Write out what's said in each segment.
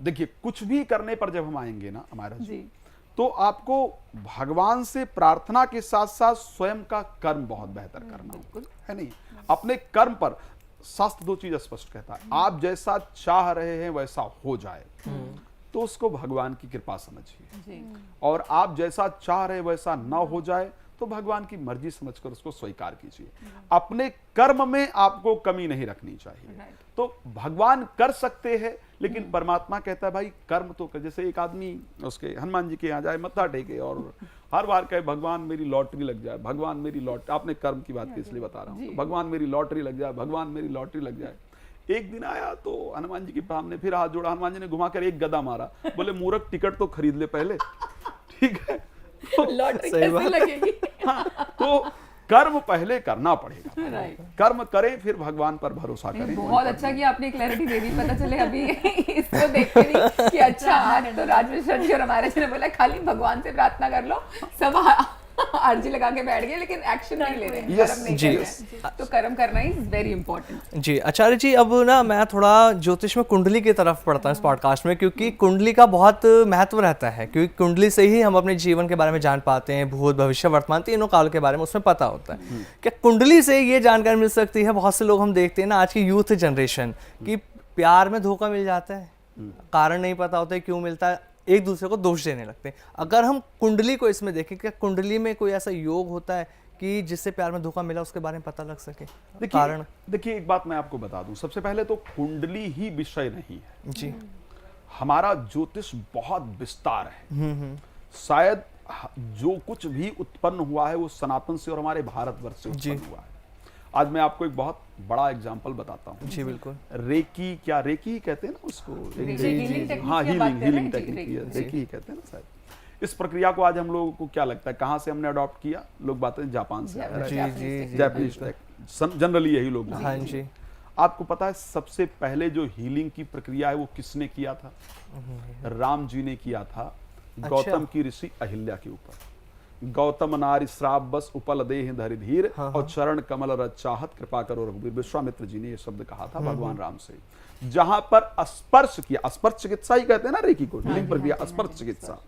देखिए कुछ भी करने पर जब हम आएंगे ना हमारा जी तो आपको भगवान से प्रार्थना के साथ साथ स्वयं का कर्म बहुत बेहतर करना होगा, है नहीं? अपने कर्म पर शास्त्र दो चीज स्पष्ट कहता है, आप जैसा चाह रहे हैं वैसा हो जाए तो उसको भगवान की कृपा समझिए, जी और आप जैसा चाह रहे वैसा ना हो जाए तो भगवान की मर्जी समझकर उसको स्वीकार कीजिए। अपने कर्म में आपको कमी नहीं रखनी चाहिए। राइट तो भगवान कर सकते हैं, लेकिन परमात्मा कहता है भाई कर्म तो कर। जैसे एक आदमी उसके हनुमान जी के यहाँ जाए, मत्था टेके और हर बार कहे भगवान मेरी लॉटरी लग जाए, भगवान मेरी लॉटरी, आपने कर्म की बात की इसलिए बता रहा हूँ, तो भगवान मेरी लॉटरी लग जाए, भगवान मेरी लॉटरी लग जाए। एक दिन आया तो हनुमान जी के सामने फिर हाथ जोड़ा, हनुमान जी ने घुमाकर एक गदा मारा, बोले मूर्ख टिकट तो खरीद ले पहले, ठीक है? लॉटरी सही कैसे बात। लगेगी? हाँ, तो कर्म पहले करना पड़ेगा। राइट कर्म करें फिर भगवान पर भरोसा करें। बहुत अच्छा कि आपने क्लैरिटी दे दी, पता चले अभी इसको देखते नहीं कि अच्छा आज तो राजमिश्रा जी और हमारे जी ने बोला खाली भगवान से प्रार्थना कर लो, सब अर्जी लगा के बैठ गए लेकिन एक्शन नहीं ले रहे हैं, Yes, कर्म नहीं जी। कर रहे हैं। तो कर्म करना इज वेरी इंपॉर्टेंट। जी आचार्य जी, अब ना मैं थोड़ा ज्योतिष में कुंडली की तरफ पढ़ता हूँ इस पॉडकास्ट में, क्योंकि कुंडली का बहुत महत्व रहता है, क्योंकि कुंडली से ही हम अपने जीवन के बारे में जान पाते हैं, भूत भविष्य वर्तमान तीनों काल के बारे में उसमें पता होता है। क्या कुंडली से ये जानकारी मिल सकती है? बहुत से लोग हम देखते हैं ना आज की यूथ जनरेशन की प्यार में धोखा मिल जाता है, कारण नहीं पता होता है क्यों मिलता है, एक दूसरे को दोष देने लगते हैं। अगर हम कुंडली को इसमें देखें, क्या कुंडली में कोई ऐसा योग होता है कि जिससे प्यार में धोखा मिला उसके बारे में पता लग सके? कारण देखिए एक बात मैं आपको बता दूं, सबसे पहले तो कुंडली ही विषय नहीं है। जी हमारा ज्योतिष बहुत विस्तार है। शायद जो कुछ भी उत्पन्न हुआ है वो सनातन से और हमारे भारतवर्ष से जी। उत्पन्न हुआ है। आज मैं आपको एक बहुत बड़ा एग्जांपल बताता हूँ। जी बिल्कुल। रेकी, क्या रेकी ही कहते हैं ना उसको? healing technique हाँ, की बात कर रहे हीलिंग हैं? जी, टेक्निक, रेकी। रेकी ही कहते हैं ना शायद। इस प्रक्रिया को आज हम लोगों को क्या लगता है कहाँ से हमने अडॉप्ट किया? लोग बातें जापान से आया है। जी जापानीज जनरली यही लोग हाँ जानते हैं। जी। आपको पता है सबसे पहले जो हीलिंग की प्रक्रिया है वो किसने किया था? राम जी ने किया था गौतम की ऋषि अहिल्या के ऊपर। गौतम नारी श्राप बस उपल देह धरि धीर, और चरण कमल रज चाहत कृपा करो रघुवीर। विश्वामित्र जी ने ये शब्द कहा था भगवान राम से। जहां पर स्पर्श किया, स्पर्श चिकित्सा ही कहते हैं ना रेकी को, हीलिंग प्रक्रिया स्पर्श चिकित्सा।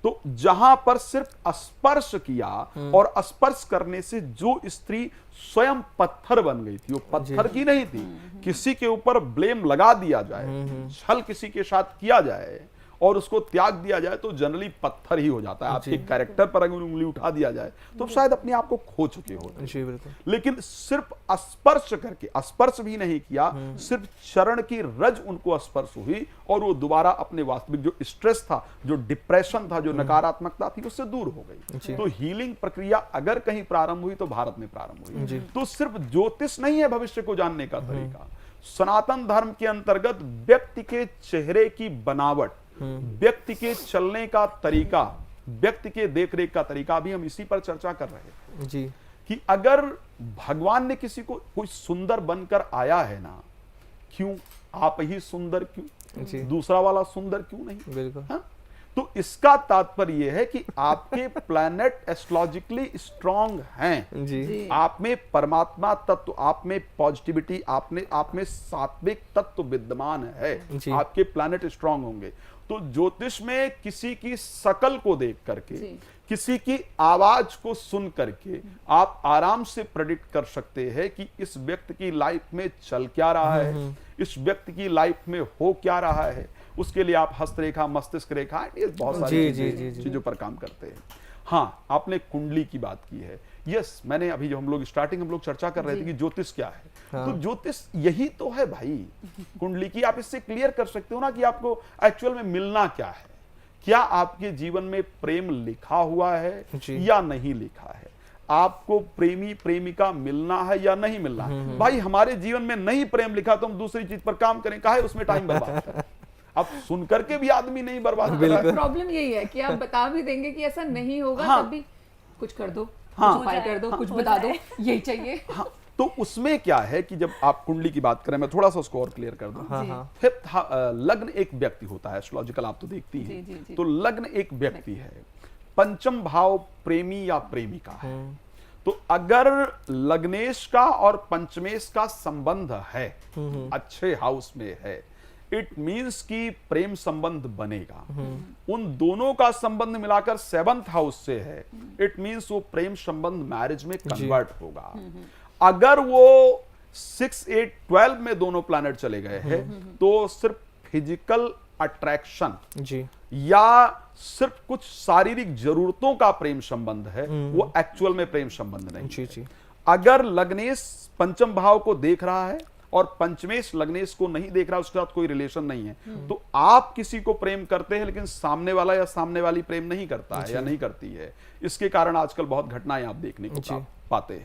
तो जहां पर सिर्फ स्पर्श किया और स्पर्श करने से जो स्त्री स्वयं पत्थर बन गई थी, वो पत्थर की नहीं थी, किसी के ऊपर ब्लेम लगा दिया जाए, छल किसी के साथ किया जाए और उसको त्याग दिया जाए तो जनरली पत्थर ही हो जाता है। आपके कैरेक्टर पर अगर उंगली उठा दिया जाए तो शायद अपने आप को खो चुके होते हैं। जी बिल्कुल। लेकिन सिर्फ स्पर्श करके, स्पर्श भी नहीं किया, सिर्फ चरण की रज उनको स्पर्श हुई और वो दोबारा अपने वास्तविक जो स्ट्रेस था, जो डिप्रेशन था, जो नकारात्मकता थी, उससे दूर हो गई। तो हीलिंग प्रक्रिया अगर कहीं प्रारंभ हुई तो भारत में प्रारंभ हुई। तो सिर्फ ज्योतिष नहीं है भविष्य को जानने का तरीका। सनातन धर्म के अंतर्गत व्यक्ति के चेहरे की बनावट, व्यक्ति के चलने का तरीका, व्यक्ति के देखरेख का तरीका, भी हम इसी पर चर्चा कर रहे हैं जी कि अगर भगवान ने किसी को कोई सुंदर बनकर आया है ना, क्यों आप ही सुंदर क्यों, जी दूसरा वाला सुंदर क्यों नहीं? बिल्कुल। हाँ? तो इसका तात्पर्य यह है कि आपके प्लैनेट एस्ट्रोलॉजिकली स्ट्रांग हैं, जी आप में परमात्मा तत्व, आप में पॉजिटिविटी, आप में सात्विक तत्व विद्यमान है, जी। आपके प्लैनेट स्ट्रांग होंगे। तो ज्योतिष में किसी की शकल को देख करके, किसी की आवाज को सुन करके आप आराम से प्रेडिक्ट कर सकते हैं कि इस व्यक्ति की लाइफ में चल क्या रहा है, इस व्यक्ति की लाइफ में हो क्या रहा है। उसके लिए आप हस्तरेखा, मस्तिष्क रेखा, ये बहुत सारी चीजों पर काम करते हैं। हाँ, आपने कुंडली की बात की है। यस, मैंने अभी जो हम लोग चर्चा कर रहे थे कि ज्योतिष क्या है। हाँ। तो ज्योतिष यही तो है भाई कुंडली की। आप इससे क्लियर कर सकते हो ना कि आपको एक्चुअल में मिलना क्या है। क्या आपके जीवन में प्रेम लिखा हुआ है या नहीं लिखा है? आपको प्रेमी प्रेमिका मिलना है या नहीं मिलना है? भाई हमारे जीवन में नहीं प्रेम लिखा तो हम दूसरी चीज पर काम करें, काहे उसमें टाइम बर्बाद करें? अब सुन करके भी आदमी नहीं बर्बाद कर रहा है। प्रॉब्लम यही है कि आप बता भी देंगे कि ऐसा नहीं होगा, हाँ। तब भी कुछ कर दो, हाँ। कुछ उपाय कर दो, कुछ बता दो, यही चाहिए। हाँ, तो उसमें क्या है कि जब आप कुंडली की बात करें, मैं थोड़ा सा उसको और क्लियर कर दूं। हाँ हाँ फिफ्थ लग्न एक व्यक्ति होता है, एस्ट्रोलॉजिकल आप तो देखती जी, हैं। जी, जी। तो लग्न एक व्यक्ति है, पंचम भाव प्रेमी या प्रेमिका है। तो अगर लग्नेश का और पंचमेश का संबंध है, अच्छे हाउस में है, इट मींस कि प्रेम संबंध बनेगा। उन दोनों का संबंध मिलाकर 7th हाउस से है, इट मींस वो प्रेम संबंध मैरिज में कन्वर्ट होगा। अगर वो 6, 8, 12 में दोनों प्लैनेट चले गए हैं तो सिर्फ फिजिकल अट्रैक्शन जी या सिर्फ कुछ शारीरिक जरूरतों का प्रेम संबंध है, वो एक्चुअल में प्रेम संबंध नहीं जी है। जी अगर लग्नेश पंचम भाव को देख रहा है और पंचमेश लग्नेश को नहीं देख रहा, उसके साथ कोई रिलेशन नहीं है, तो आप किसी को प्रेम करते हैं लेकिन सामने वाला या सामने वाली प्रेम नहीं करता है या नहीं करती है। इसके कारण आजकल बहुत घटनाएं आप देखने को पाते हैं।